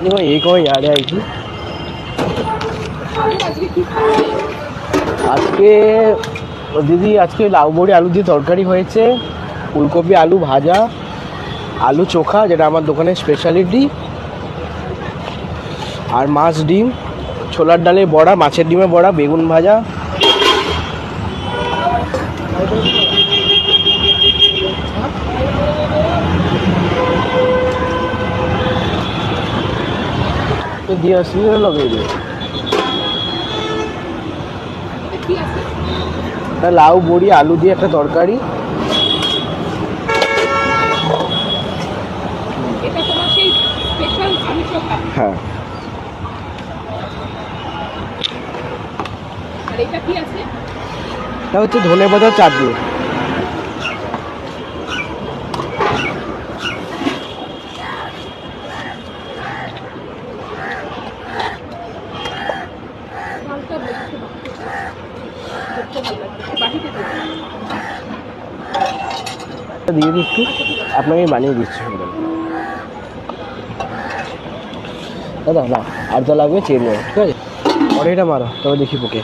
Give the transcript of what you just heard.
ये कौन यार है कि আজকে দিদি আজকে লাউ বড়ি আলু দিয়ে তরকারি হয়েছে, ফুলকপি আলু ভাজা, আলু চোখা যেটা আমার দোকানের স্পেশালিটি, আর মাছ ডিম, ছোলার ডালে বড়া, মাছের ডিমে বড়া, বেগুন ভাজা। দিয়ে আসলে লগাই দিয়ে লাউ বড়ি আলু দিয়ে একটা তরকারি। হ্যাঁ, এটা হচ্ছে ধনেপাতার চাটনি। দিয়ে দিচ্ছি, আপনাকে বানিয়ে দিচ্ছি দাদা। না আর যা লাগবে চেয়ে নেব, ঠিক আছে? পরে এটা মারো তবে দেখি পোকে।